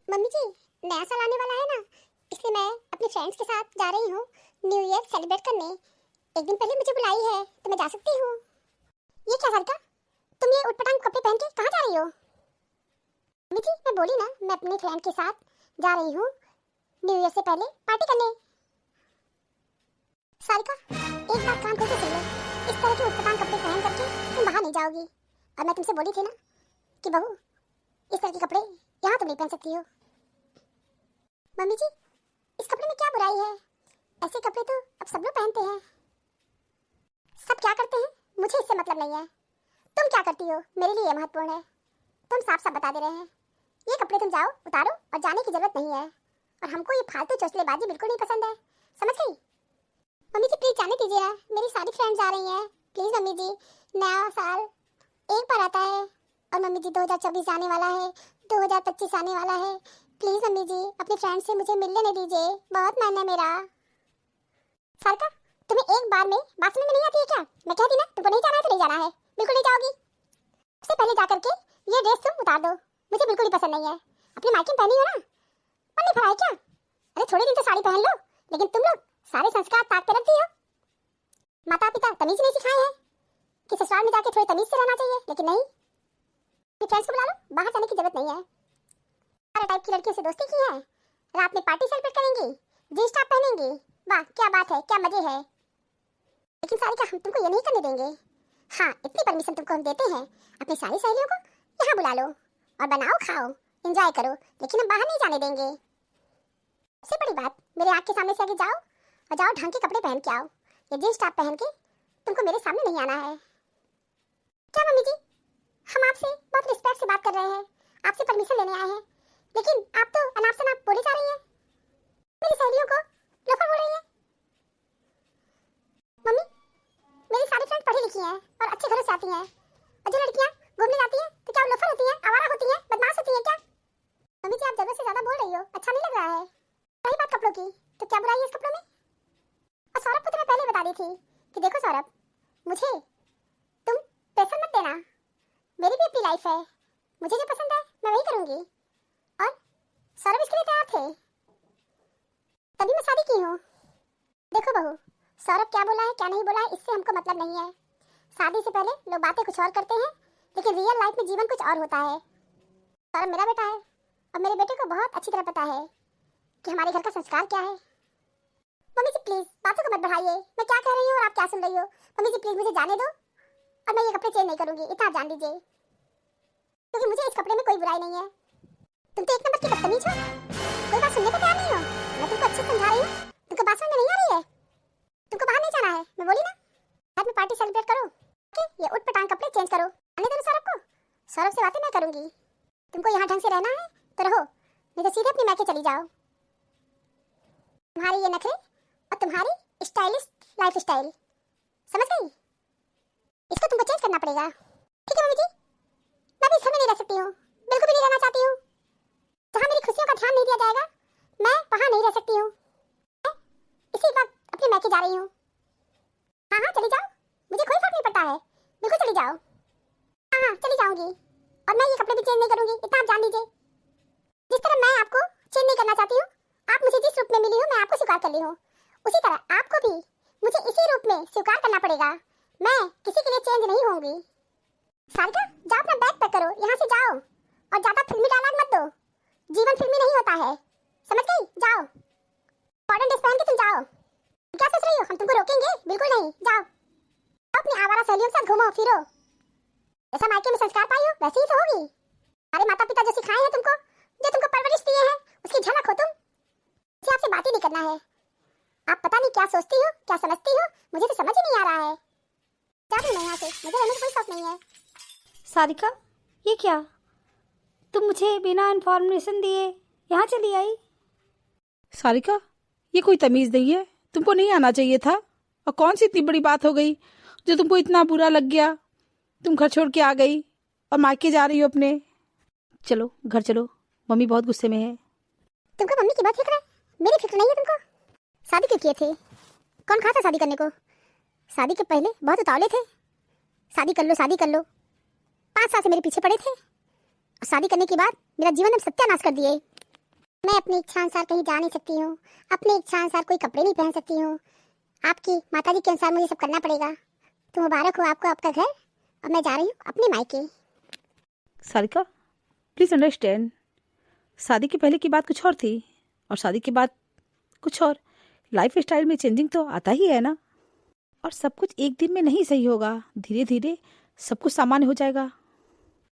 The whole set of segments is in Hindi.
मम्मी जी, नया साल आने वाला है ना, इसलिए मैं अपने फ्रेंड्स के साथ जा रही हूँ न्यू ईयर सेलिब्रेट करने। एक दिन पहले मुझे बुलाई है तो मैं जा सकती हूँ। ये क्या सारिका, तुम ये उटपटांग कपड़े पहन के कहाँ जा रही हो? मम्मी जी, मैं बोली ना, मैं अपने फ्रेंड के साथ जा रही हूँ न्यू ईयर से पहले पार्टी करने। सारिका, एक बात कान खोल के सुन लो, इस तरह के उटपटांग कपड़े पहन करके तुम बाहर नहीं जाओगी। और मैं तुमसे बोली थी ना कि बहू, इस तरह के कपड़े यहाँ तुम नहीं पहन सकती हो। मम्मी जी, इस कपड़े में क्या बुराई है? ऐसे कपड़े तो अब सब लोग पहनते हैं। सब क्या करते हैं मुझे इससे मतलब नहीं है। तुम क्या करती हो मेरे लिए महत्वपूर्ण है। तुम साफ साफ बता दे रहे हैं, ये कपड़े तुम जाओ उतारो और जाने की जरूरत नहीं है। और हमको ये फालतू चौचलेबाजी बिल्कुल नहीं पसंद है, समझ गई? मम्मी जी प्लीज जाने दीजिए ना, मेरी सारी फ्रेंड्स आ रही हैं। प्लीज मम्मी जी, नया साल एक बार आता है और मम्मी जी 2024 आने वाला है, 2025 आने वाला है। प्लीज मम्मी जी अपने फ्रेंड से मुझे मिलने नहीं दीजिए, बहुत मन है मेरा। सारिका, तुम्हें एक बार में बात समझ में नहीं आती है क्या? मैं कहती ना तुमको नहीं जाना है तो नहीं जाना है, बिल्कुल नहीं जाओगी। उससे पहले जाकर के ये ड्रेस तुम उतार दो, मुझे बिल्कुल ही पसंद नहीं है। अपनी मायके में पहनी हो ना, मन नहीं भरा है क्या? अरे थोड़े दिन तो साड़ी पहन लो, लेकिन तुम लोग सारे संस्कार ताक पे रखती हो। माता पिता तमीज नहीं सिखाए हैं कि ससुराल में जाके थोड़ी तमीज से रहना चाहिए, लेकिन नहीं। अपने फ्रेंड्स को बुला लो, बाहर जाने की जरूरत नहीं है। सारे टाइप की लड़कियों से दोस्ती की है, रात में पार्टी सेलिब्रेट करेंगी, जीन्स टॉप पहनेंगी, वाह क्या बात है, क्या मजे है। लेकिन सारिका, हम तुमको ये नहीं करने देंगे। हाँ, इतनी परमिशन तुमको हम देते हैं, अपनी सारी सहेलियों को यहाँ बुला लो और बनाओ खाओ एंजॉय करो, लेकिन हम बाहर नहीं जाने देंगे। सबसे बड़ी बात, मेरे आँख के सामने से आगे जाओ और जाओ ढंग के कपड़े पहन के आओ। ये जीन्स टॉप पहन के तुमको मेरे सामने नहीं आना है। क्या मम्मी जी, हम आपसे बहुत रिस्पेक्ट से बात कर रहे हैं, आपसे परमिशन लेने आए हैं, लेकिन आप तो अनाप शनाप बोले जा रही हैं, मेरी सहेलियों को लोफर बोल रही हैं। मम्मी, मेरी सारी फ्रेंड पढ़ी लिखी हैं और अच्छे घरों से आती हैं, और जो लड़कियां घूमने जाती हैं तो क्या वो लोफर होती हैं, आवारा होती हैं, बदमाश होती हैं क्या? मम्मी जी, आप जरूरत से ज्यादा बोल रही हो, अच्छा नहीं लग रहा है। रही बात कपड़ों की, तो क्या बुराई है इस कपड़ों में? और सौरभ को तो मैं पहले बता दी थी कि देखो सौरभ, मुझे तुम प्रेशर मत देना, मेरी भी अपनी लाइफ है, मुझे जो पसंद है मैं वही करूंगी। और सौरभ इसके लिए तैयार थे, तभी मैं शादी की हूँ। देखो बहू, सौरभ क्या बोला है क्या नहीं बोला है इससे हमको मतलब नहीं है। शादी से पहले लोग बातें कुछ और करते हैं, लेकिन रियल लाइफ में जीवन कुछ और होता है। सौरभ मेरा बेटा है और मेरे बेटे को बहुत अच्छी तरह पता है कि हमारे घर का संस्कार क्या है। मम्मी जी प्लीज बातों को मत बढ़ाइए, मैं क्या कह रही हूँ और आप क्या सुन रही हो। मम्मी जी प्लीज मुझे जाने दो, और मैं ये कपड़े चेंज नहीं करूंगी, इतना जान लीजिए, क्योंकि मुझे इस कपड़े में कोई बुराई नहीं है। तुम तो एक नंबर की बदतमीज हो, कोई बात सुनने को तैयार नहीं हो। मैं तुमको अच्छे से समझा रही हूँ, तुमको बात समझ में नहीं आ रही है। तुमको बाहर नहीं जाना है, मैं बोली ना, रात में पार्टी सेलिब्रेट करो, ये उटपटांग कपड़े चेंज करो। आने दो सौरभ को, सौरभ से बातें मैं करूंगी। तुमको यहाँ ढंग से रहना है तो रहो, नहीं तो सीधे अपनी मायके चली जाओ। तुम्हारे ये नखरे और तुम्हारी स्टाइलिश लाइफ स्टाइल, समझ गई? इसको तुमको चेंज करना पड़ेगा। ठीक है मम्मी जी, मैं भी इस घर में नहीं रह सकती हूँ, बिल्कुल भी नहीं रहना चाहती हूँ। जहाँ मेरी खुशियों का ध्यान नहीं दिया जाएगा, मैं वहाँ नहीं रह सकती हूँ। इसी वक्त अपनी मायके जा रही हूँ। हाँ हाँ चली जाओ, मुझे कोई फर्क नहीं पड़ता है, बिल्कुल चली जाओ। हाँ हाँ चली जाऊंगी, और मैं ये कपड़े भी चेंज नहीं करूंगी, इतना आप जान लीजिए। जिस तरह मैं आपको चेंज नहीं करना चाहती हूँ, आप मुझे जिस रूप में मिली हो मैं आपको स्वीकार कर ली हूँ, उसी तरह आपको भी मुझे इसी रूप में स्वीकार करना पड़ेगा। मैं किसी के लिए चेंज नहीं होंगी। सारिका, जाओ अपना बैग पैक करो, यहाँ से जाओ, और ज्यादा फिल्मी डायलॉग मत दो, जीवन फिल्मी नहीं होता है, समझ गई? जाओ मॉडर्न ड्रेस पहन के तुम जाओ। क्या सोच रही हो, हम तुमको रोकेंगे? बिल्कुल नहीं, जाओ अपनी आवारा सहेलियों के साथ घूमो फिरो, जैसा मायके में संस्कार पाई हो वैसे ही तो होगी। हमारे माता पिता जो सिखाए हैं तुमको, जो तुमको परवरिश दिए हैं, उसकी झलक हो तुम। मुझे आपसे बात ही नहीं करना है, आप पता नहीं क्या सोचती हो क्या समझती हो, मुझे तो समझ ही नहीं आ रहा है। जा रही मैं यहाँ से, मुझे रहने का कोई शौक नहीं है। सारिका, ये क्या, तुम मुझे बिना इन्फॉर्मेशन दिए यहाँ चली आई? सारिका, ये कोई तमीज़ नहीं है, तुमको नहीं आना चाहिए था। और कौन सी इतनी बड़ी बात हो गई जो तुमको इतना बुरा लग गया? तुम घर छोड़ के आ गई और मायके जा रही हो अपने। चलो घर चलो, मम्मी बहुत गुस्से में है। तुमको मम्मी की बात फिक्र है, मेरी फिक्र नहीं है तुमको। शादी क्यों किए थे? कौन कहा था शादी करने को? शादी के पहले बहुत उतावले थे, शादी कर लो शादी कर लो, 5 साल से मेरे पीछे पड़े थे, और शादी करने के बाद मेरा जीवन अब सत्यानाश कर दिए। मैं अपनी इच्छा अनुसार कहीं जा नहीं सकती हूँ, अपनी इच्छा अनुसार कोई कपड़े नहीं पहन सकती हूँ। आपकी माताजी के अनुसार मुझे सब करना पड़ेगा। तो मुबारक हो आपको आपका घर, और मैं जा रही हूँ अपने मायके। सारिका, प्लीज़ अंडरस्टैंड, शादी के पहले की बात कुछ और थी और शादी के बाद कुछ और। लाइफ स्टाइल में चेंजिंग तो आता ही है ना, और सब कुछ एक दिन में नहीं सही होगा, धीरे धीरे सब कुछ सामान्य हो जाएगा।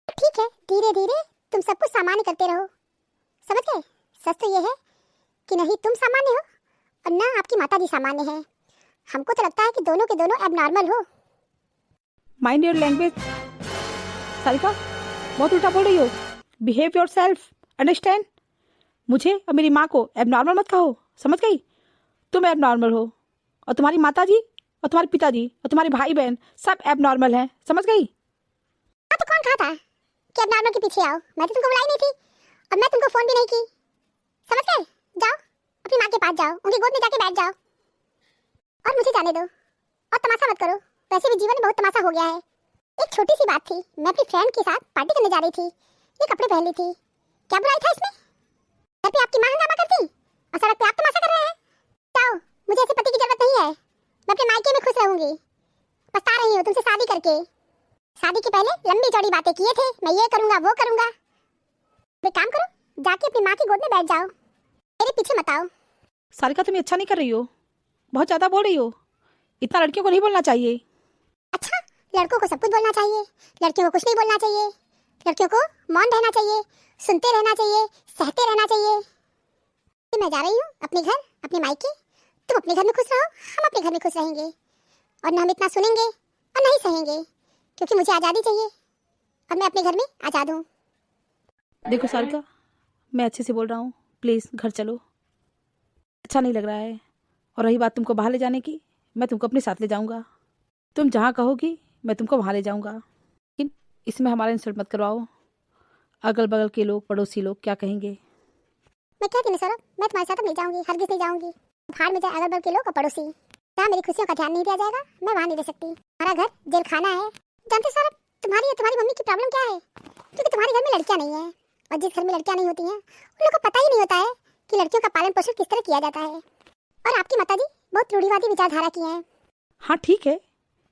ठीक है, धीरे धीरे तुम सब कुछ सामान्य करते रहो, समझ गए। सच तो ये है कि नहीं तुम सामान्य हो और ना आपकी माताजी सामान्य है। हमको तो लगता है कि दोनों के दोनों एबनॉर्मल हो। माइंड योर लैंग्वेज सारिका, बहुत उल्टा बोल रही हो। Behave your self, understand. मुझे और मेरी माँ को एबनॉर्मल मत कहो, समझ गई। तुम एबनॉर्मल हो और तुम्हारी माताजी और तुम्हारे पिताजी और तुम्हारे भाई बहन सब एबनॉर्मल हैं, समझ गई। हाँ, तो कौन कहा था कि एबनॉर्मल के पीछे आओ? मैं तो तुमको बुलाई नहीं थी और मैं तुमको फोन भी नहीं की, समझ गए। जाओ अपनी माँ के पास जाओ, उनकी गोद में जाके बैठ जाओ और मुझे जाने दो और तमाशा मत करो। वैसे भी जीवन में बहुत तमाशा हो गया है। एक छोटी सी बात थी, मैं अपनी फ्रेंड के साथ पार्टी करने जा रही थी, ये कपड़े पहन ली थी, क्या बुराई था इसमें? घर पे आपकी माँ हंगामा करती और सड़क पे आप तमाशा कर रहे हैं। जाओ, मुझे ऐसे पति की जरूरत नहीं है। मैं अपने मायके में खुश रहूंगी। पछता रही हूँ तुमसे शादी करके। शादी के पहले लंबी चौड़ी बातें किए थे, मैं ये करूंगा वो करूंगा। एक काम करो, जाके अपनी माँ की गोद में बैठ जाओ, मेरे पीछे मत आओ। सारिका, तुम अच्छा नहीं कर रही हो, बहुत ज़्यादा बोल रही हो। इतना लड़कियों को नहीं बोलना चाहिए। अच्छा, लड़कों को सब कुछ बोलना चाहिए, लड़कियों को कुछ नहीं बोलना चाहिए। लड़कियों को मौन रहना चाहिए, सुनते रहना चाहिए, सहते रहना चाहिए। तो मैं जा रही हूँ अपने घर, अपने मायके। तुम अपने घर में खुश रहो, हम अपने घर में खुश रहेंगे, और ना हम इतना सुनेंगे और नहीं सहेंगे, क्योंकि मुझे आज़ादी चाहिए और मैं अपने घर में आज़ाद हूँ। देखो सारिका, मैं अच्छे से बोल रहा हूँ, प्लीज़ घर चलो। अच्छा नहीं लग रहा है। और रही बात तुमको बाहर ले जाने की, मैं तुमको अपने साथ ले जाऊँगा। तुम जहाँ कहोगी मैं तुमको वहाँ ले जाऊँगा, लेकिन इसमें हमारा इंसल्ट मत करवाओ। अगल बगल के लोग, पड़ोसी लोग क्या कहेंगे। मैं कहती नहीं सौरभ, मैं तुम्हारे साथ नहीं जाऊँगी, हरगिज़ नहीं जाऊँगी। बाहर में जाए अगल बगल के लोग और पड़ोसी, जहाँ मेरी खुशियों का ध्यान नहीं दिया जाएगा, मैं वहाँ नहीं रह सकती। हमारा घर जेल खाना है। जानते सौरभ, तुम्हारी और तुम्हारी मम्मी की प्रॉब्लम क्या है? क्योंकि तुम्हारे घर में लड़कियाँ नहीं है, और जिस घर में लड़कियाँ नहीं होती हैं उन लोगों को पता ही नहीं होता है कि लड़कियों का पालन पोषण किस तरह किया जाता है। और आपकी माताजी बहुत रूढ़िवादी विचारधारा की हैं। हाँ ठीक है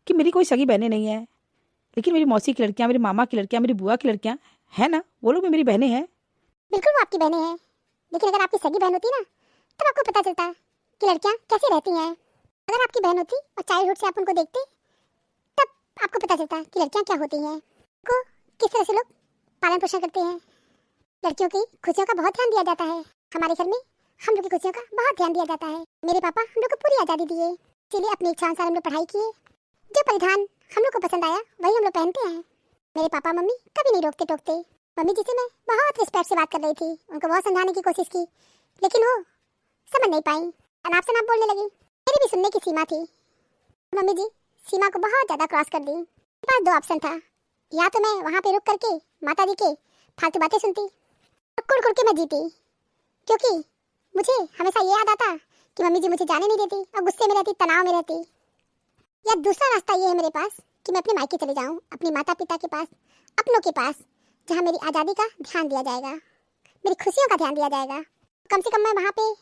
कि मेरी कोई सगी बहनें नहीं है, लेकिन मेरी मौसी की लड़कियाँ, मेरी मामा की लड़कियाँ, मेरी बुआ की लड़कियाँ हैं ना, वो लोग भी मेरी बहनें हैं। बिल्कुल वो आपकी बहनें हैं, लेकिन अगर आपकी सगी बहन होती ना, तब आपको पता चलता कि लड़कियां कैसे रहती हैं। अगर आपकी बहन होती और चाइल्डहुड से आप उनको देखते, तब आपको पता चलता कि लड़कियां क्या होती हैं, को किस तरह से लोग पालन पोषण करते हैं। लड़कियों की खुशियों का बहुत ध्यान दिया जाता है। हमारे घर में हम लोग की खुशियों का बहुत ध्यान दिया जाता है। मेरे पापा हम लोग को पूरी आज़ादी दिए, इसीलिए अपनी इच्छा अनुसार हम लोग पढ़ाई किए। जो परिधान हम लोग को पसंद आया वही हम लोग पहनते हैं। मेरे पापा मम्मी कभी नहीं रोकते टोकते। मम्मी जिसे मैं बहुत रिस्पेक्ट से बात कर रही थी, उनको बहुत समझाने की कोशिश की, लेकिन वो समझ नहीं पाई, अनाप शनाप बोलने लगी। मेरी भी सुनने की सीमा थी। मम्मी जी सीमा को बहुत ज़्यादा क्रॉस कर दी। मेरे पास दो ऑप्शन था, या तो मैं वहाँ पे रुक करके माता जी के फालतू बातें सुनती और कुड़ कुड़ के मैं जीती, क्योंकि मुझे हमेशा ये याद आता कि मम्मी जी मुझे जाने नहीं देती और गुस्से में रहती, तनाव में रहती। या दूसरा रास्ता ये है मेरे पास कि मैं अपने मायके चले जाऊँ, अपने माता पिता के पास, अपनों के पास, जहाँ मेरी आज़ादी का ध्यान दिया जाएगा, मेरी खुशियों का ध्यान दिया जाएगा। कम से कम मैं वहाँ पे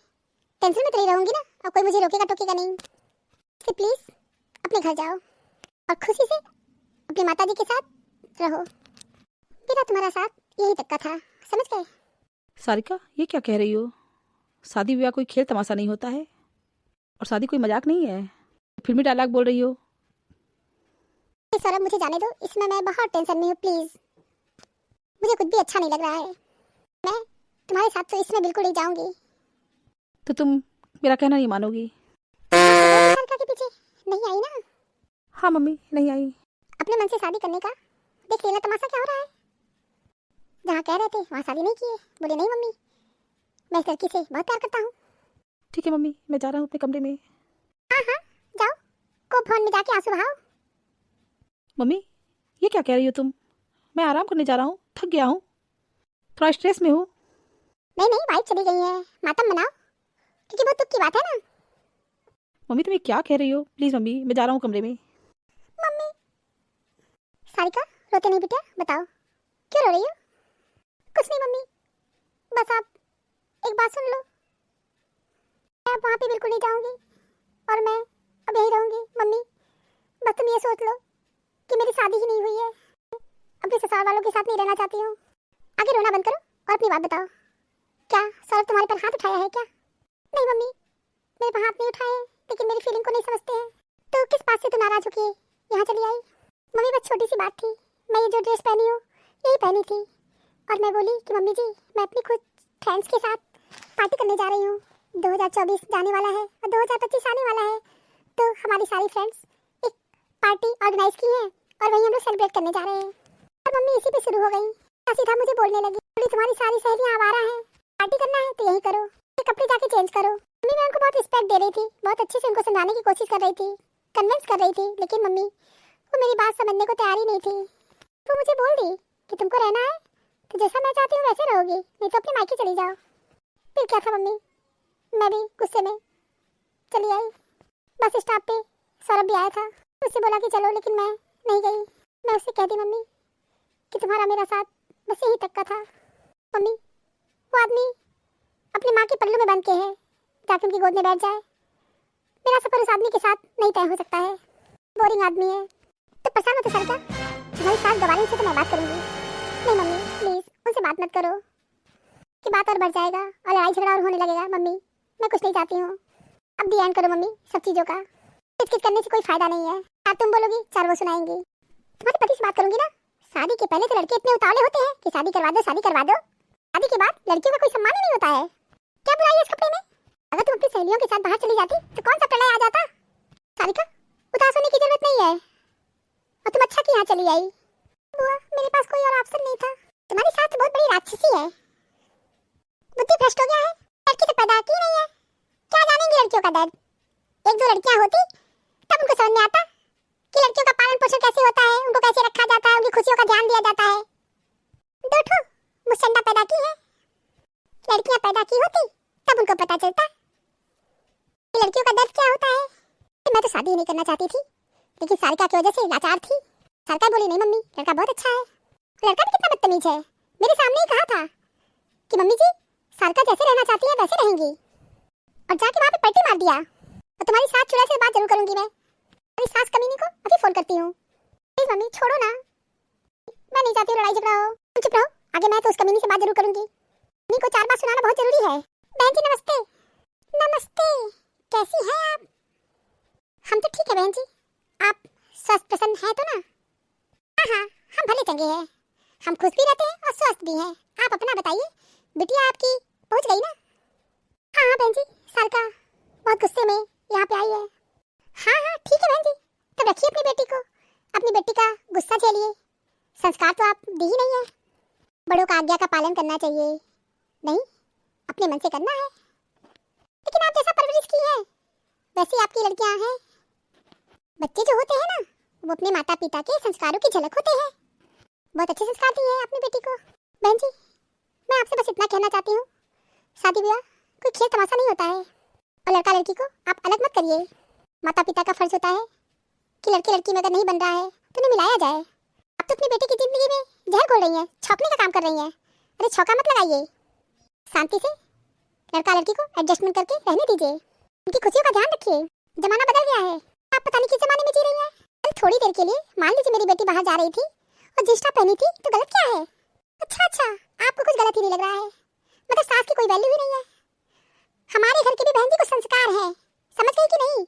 टेंशन में तो नहीं रहूँगी ना, और कोई मुझे रोकेगा टोकेगा नहीं। इसलिए प्लीज़ अपने घर जाओ और खुशी से अपनी माता जी के साथ रहो। मेरा तुम्हारा साथ यही तक का था, समझ गए। सारिका, ये क्या कह रही हो? शादी विवाह कोई खेल तमाशा नहीं होता है, और शादी कोई मजाक नहीं है। फिल्मी डायलॉग बोल रही हो। सौरभ मुझे जाने दो, इसमें मैं बहुत टेंशन में हूँ, प्लीज़। मुझे कुछ भी अच्छा नहीं लग रहा है। मैं तुम्हारे साथ तो इसमें बिल्कुल नहीं जाऊंगी। तो तुम मेरा कहना नहीं मानोगी? सरकार के पीछे नहीं आई ना? हाँ मम्मी, नहीं आई। अपने मन से शादी करने का देख लेना तमाशा क्या हो रहा है। जहाँ कह रहे थे वहाँ शादी नहीं किए, बोले नहीं मम्मी मैं इस लड़की से बहुत प्यार करता हूँ। ठीक है मम्मी, मैं जा रहा हूँ अपने कमरे में। हाँ हाँ जाओ, को फोन में जाके आंसू बहाओ। मम्मी, ये क्या कह रही हो तुम? मैं आराम करने जा रहा हूँ, थक गया हूँ, थोड़ा स्ट्रेस में हूँ। नहीं नहीं, वाइफ चली गई है, मातम मनाओ, क्योंकि बहुत दुख की बात है ना। मम्मी तुम ये क्या कह रही हो? प्लीज़ मम्मी, मैं जा रहा हूँ कमरे में। मम्मी, सारिका रोते नहीं बेटा, बताओ क्यों रो रही हो? कुछ नहीं मम्मी, बस आप एक एक बात सुन लो, मैं वहाँ पे बिल्कुल नहीं जाऊंगी और मैं अब यहीं रहूंगी। मम्मी बस तुम ये सोच लो कि मेरी शादी ही नहीं हुई है, अपने ससुराल वालों के साथ नहीं रहना चाहती हूँ। आगे रोना बंद करो और अपनी बात बताओ, क्या सौरभ तुम्हारे पर हाथ उठाया है क्या? नहीं मम्मी, मेरे पर हाथ नहीं उठाए, लेकिन मेरी फीलिंग को नहीं समझते हैं। तो किस बात से तुम नाराज होके यहाँ चली आई? मम्मी बस छोटी सी बात थी, मैं ये जो ड्रेस पहनी हूँ यही पहनी थी और मैं बोली कि मम्मी जी मैं अपनी खुद फ्रेंड्स के साथ पार्टी करने जा रही हूँ। 2024 जाने वाला है और 2025 आने वाला है, तो हमारी सारी फ्रेंड्स एक पार्टी ऑर्गेनाइज की है और वहीं हम लोग सेलिब्रेट करने जा रहे हैं। और मम्मी इसी पे शुरू हो गई, सीधा मुझे बोलने लगी, बोली तुम्हारी सारी सहेलियाँ आवारा हैं, पार्टी करना है तो यही करो, ये कपड़े जाके चेंज करो। मम्मी मैं उनको बहुत रिस्पेक्ट दे रही थी, बहुत अच्छे से उनको समझाने की कोशिश कर रही थी, कन्विंस कर रही थी, लेकिन मम्मी वो मेरी बात समझने को तैयार ही नहीं थी। वो मुझे बोल दी कि तुमको रहना है तो जैसा मैं चाहती हूँ वैसे रहोगी, नहीं तो अपने मायके चली जाओ। फिर क्या था मम्मी, मैं भी गुस्से में चली आई। बस स्टॉप पे सौरभ भी आया था, उससे बोला कि चलो, लेकिन मैं नहीं गई। मैं उससे कह दी मम्मी कि तुम्हारा मेरा साथ बस यहीं तक का था। मम्मी वो आदमी अपनी माँ के पल्लू में बंध के है, जाके उनकी गोद में बैठ जाए। मेरा सफर उस आदमी के साथ नहीं तय हो सकता है, बोरिंग आदमी है। तो परेशान हो तो सर क्या, तुम्हारी सास गवाने से तो मैं बात करूंगी। नहीं मम्मी प्लीज उनसे बात मत करो, कि बात और बढ़ जाएगा और लड़ाई झगड़ा और होने लगेगा। मम्मी मैं कुछ नहीं चाहती हूँ, अब दी एंड करो मम्मी सब चीज़ों का, किच करने से कोई फायदा नहीं है। चार तुम बोलोगी चार वो सुनाएंगी। तुम्हारे पति से बात करूंगी ना, शादी के पहले तो लड़के इतने उतावले होते हैं कि शादी करवा दो शादी करवा दो, शादी के बाद लड़कियों का कोई सम्मान ही नहीं होता है। क्या बुराई है इस कपड़े में? अगर तुम अपनी सहेलियों के साथ बाहर चली जाती तो कौन सा प्रलय आ जाता? सारिका उदास होने की जरूरत नहीं है, और तुम अच्छा कि यहाँ चली आई। बुआ मेरे पास कोई और ऑप्शन नहीं था, तुम्हारी सास बहुत बड़ी राक्षसी है, बुद्धि भ्रष्ट हो गया है, लड़की तो पैदा की नहीं है, क्या जानेंगी लड़कियों का दर्द। एक दो लड़कियां होती तब उनको समझ में आता कि लड़कियों का पालन पोषण कैसे होता है, उनको कैसे रखा जाता है, उनकी खुशियों का ध्यान दिया जाता है। दो ठो मुसंडा पैदा की है, लड़कियां पैदा की होती तब उनको पता चलता कि लड़कियों का दर्द क्या होता है। मैं तो शादी नहीं करना चाहती थी, लेकिन सारिका की वजह से लाचार थी। सारिका बोली नहीं मम्मी लड़का बहुत अच्छा है, लड़का भी कितना बदतमीज है, मेरे सामने ही कहा था कि मम्मी जी सारिका जैसे रहना चाहती है वैसे रहेंगी, और जाके वहाँ पे पलटी मार दिया। और तुम्हारी सास चुड़ैल से बात जरूर करूंगी मैं, तुम्हारी सास कमीनी को अभी फोन करती हूँ। प्लीज मम्मी छोड़ो ना, मैं नहीं चाहती लड़ाई झगड़ा हो, तुम चुप रहो, आगे मैं तो उस कमीनी से बात जरूर करूंगी। मम्मी को चार बात सुनाना बहुत जरूरी है। बहन जी नमस्ते। नमस्ते, कैसी हैं आप? हम तो ठीक है बहन जी, आप स्वस्थ प्रसन्न हैं तो ना? हाँ हाँ हम भले चंगे हैं, हम खुश भी रहते हैं और स्वस्थ भी हैं। आप अपना बताइए, बिटिया आपकी पहुंच गई ना? हाँ हाँ बहन जी, सारिका बहुत गुस्से में यहाँ पे आई है। हाँ हाँ ठीक है बहन जी, तब रखिए अपनी बेटी को, अपनी बेटी का गुस्सा झेलिए, संस्कार तो आप दी ही नहीं है। बड़ों का आज्ञा का पालन करना चाहिए, नहीं अपने मन से करना है। लेकिन आप जैसा परवरिश की है वैसी आपकी लड़कियां हैं। बच्चे जो होते हैं ना वो अपने माता पिता के संस्कारों की झलक होते हैं, बहुत अच्छे संस्कार दिए हैं अपनी बेटी को। बहन जी मैं आपसे बस इतना कहना चाहती हूँ, शादी ब्याह कोई खेल तमाशा नहीं होता है, और लड़का लड़की को आप अलग मत करिए। माता पिता का फर्ज होता है कि लड़के लड़की में अगर नहीं बन रहा है तो उन्हें मिलाया जाए। आप तो अपनी बेटी की जिंदगी में जहर घोल रही हैं, छौंकने का काम कर रही हैं। अरे छौंका मत लगाइए, शांति से लड़का लड़की को एडजस्टमेंट करके रहने दीजिए, उनकी खुशियों का ध्यान रखिए। जमाना बदल गया है, आप पता नहीं किस जमाने में जी रही हैं। अरे थोड़ी देर के लिए मान लीजिए मेरी बेटी बाहर जा रही थी और जींस टॉप पहनी थी तो गलत क्या है? अच्छा आपको कुछ गलत ही नहीं लग रहा है, मतलब सास की कोई वैल्यू ही नहीं है। हमारे घर के भी बहन जी को संस्कार है, समझ गई कि नहीं?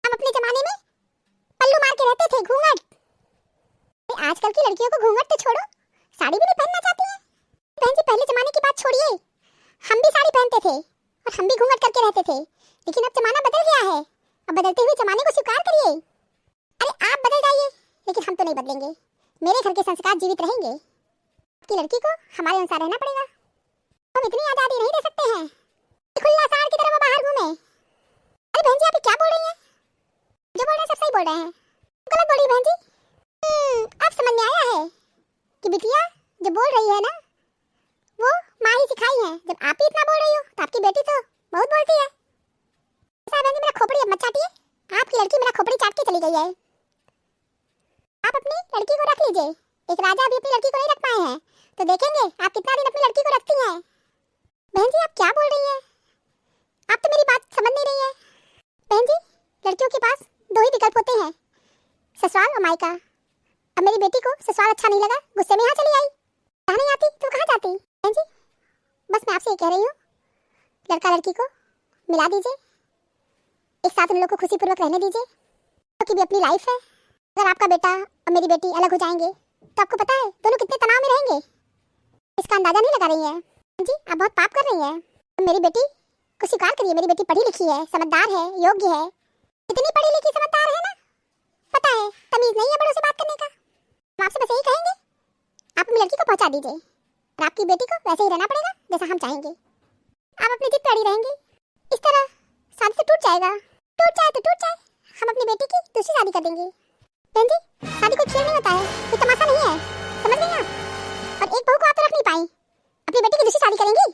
हम अपने जमाने में पल्लू मार के रहते थे, घूंघट। आजकल की लड़कियों को घूंघट तो छोड़ो, साड़ी भी नहीं पहनना चाहती है। बहन जी पहले जमाने की बात छोड़िए, हम भी साड़ी पहनते थे और हम भी घूंघट करके रहते थे, लेकिन अब जमाना बदल गया है। अब बदलते हुए जमाने को स्वीकार करिए। अरे आप बदल जाइए, लेकिन हम तो नहीं बदलेंगे, मेरे घर के संस्कार जीवित रहेंगे। आपकी लड़की को हमारे अनुसार रहना पड़ेगा, हम इतनी आज़ादी नहीं दे सकते हैं खुला साड़ की तरह वो बाहर घूमे। अरे बहन जी आप क्या बोल रही हैं? जो बोल रहे हैं सब सही बोल रहे हैं, गलत बोल रही बहन जी। अब समझ में आया है कि बिटिया जो बोल रही है ना वो माँ ही सिखाई है। जब आप ही इतना बोल रही हो तो आपकी बेटी तो बहुत बोलती है। बहन जी मेरा खोपड़ी अब मत चाटिए, आपकी लड़की मेरा खोपड़ी चाट के चली गई है। आप अपनी लड़की को रख लीजिए, एक राजा भी अपनी लड़की को नहीं रख पाए हैं, तो देखेंगे आप कितना दिन अपनी लड़की को रखती हैं। बहन जी आप क्या बोल रही और मायका। अब मेरी बेटी को ससुराल अच्छा नहीं लगा, गुस्से में यहाँ चली आई। कहाँ नहीं आती तो कहाँ जाती? बहन जी बस मैं आपसे ये कह रही हूँ, लड़का लड़की को मिला दीजिए, एक साथ उन लोग को खुशीपूर्वक रहने दीजिए, क्योंकि भी अपनी लाइफ है। अगर आपका बेटा और मेरी बेटी अलग हो जाएंगे तो आपको पता है दोनों कितने तनाव में रहेंगे। इसका अंदाजा नहीं लगा रही है जी, आप बहुत पाप कर रही हैं। मेरी बेटी को स्वीकार करिए, मेरी बेटी पढ़ी लिखी है, समझदार है, योग्य है। इतनी पढ़ी लिखी समझदार है ना, पता है तमीज नहीं है बड़ों से बात करने का। हम आपसे बस यही कहेंगे, आप अपनी लड़की को पहुंचा दीजिए और आपकी बेटी को वैसे ही रहना पड़ेगा जैसा हम चाहेंगे। आप अपनी जिद पे अड़ी रहेंगे, इस तरह शादी से टूट जाएगा। टूट जाए तो टूट जाए, हम अपनी बेटी की दूसरी शादी कर देंगे। बहन जी शादी कोई खेल नहीं होता है, कोई तमाशा नहीं है, समझ गई आप? और एक बहू को आप तो रख नहीं पाई, अपनी बेटी की दूसरी शादी करेंगी?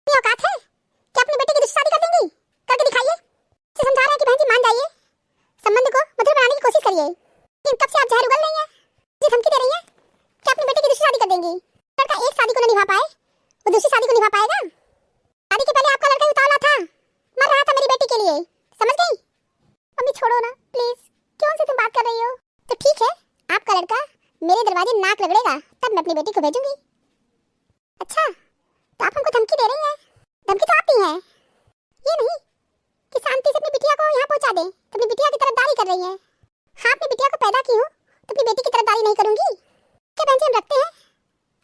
ये औकात है कि अपनी बेटी की दूसरी शादी कर देंगी? करके दिखाइए। से समझा रहे हैं कि बहन जी मान जाइए, संबंध को मधुर बनाने की कोशिश करिए। लेकिन कब से आप जहर उगल रही हैं, मुझे धमकी दे रही हैं कि अपनी बेटी की दूसरी शादी कर देंगी। लड़का एक शादी को न निभा पाए, वो दूसरी शादी को निभा पाएगा? शादी के पहले आपका लड़का उतावला था, मर रहा था मेरी बेटी के लिए, समझ गई? मम्मी छोड़ो ना प्लीज, क्यों से तुम बात कर रही हो? तो ठीक है, आपका लड़का मेरे दरवाजे नाक रगड़ेगा तब मैं अपनी बेटी को भेजूंगी। अच्छा तो आप हमको धमकी दे रही हैं? धमकी तो आती है, ये नहीं कि शांति से अपनी बिटिया को यहाँ पहुँचा दें तो अपनी बिटिया की तरफदारी कर रही है। हाँ अपनी बिटिया को पैदा की हूँ तो अपनी बेटी की तरफदारी नहीं करूंगी क्या? बहन जी हम रखते हैं,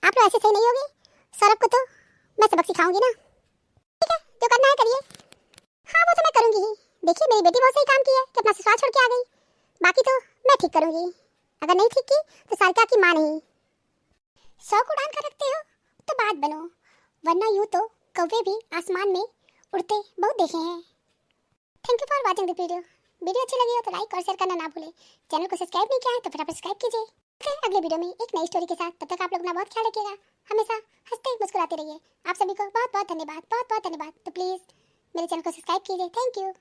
आप लोग ऐसे सही नहीं होगे। सौरभ को तो मैं सबक सिखाऊंगी ना। ठीक है जो करना है करिए। हाँ वो तो मैं करूंगी ही। देखिए मेरी बेटी बहुत सही काम की है कि अपना ससुराल छोड़ के आ गई, बाकी तो मैं ठीक करूंगी। अगर नहीं ठीक की तो सारिका की माँ नहीं। शौक उड़ान कर रखते हो तो बात बनो, वरना यूं तो कौवे भी आसमान में उड़ते बहुत देखे हैं। Thank you for watching the video. Video अच्छी लगी हो तो लाइक और शेयर करना ना भूलें। चैनल को सब्सक्राइब नहीं किया है तो फटाफट सब्सक्राइब कीजिए। फिर अगले वीडियो में एक नई स्टोरी के साथ, तब तक आप लोग अपना बहुत ख्याल रखिएगा, हमेशा हंसते मुस्कुराते रहिए। आप सभी को बहुत बहुत धन्यवाद, बहुत बहुत धन्यवाद। तो प्लीज़ मेरे चैनल को सब्सक्राइब कीजिए। Thank you.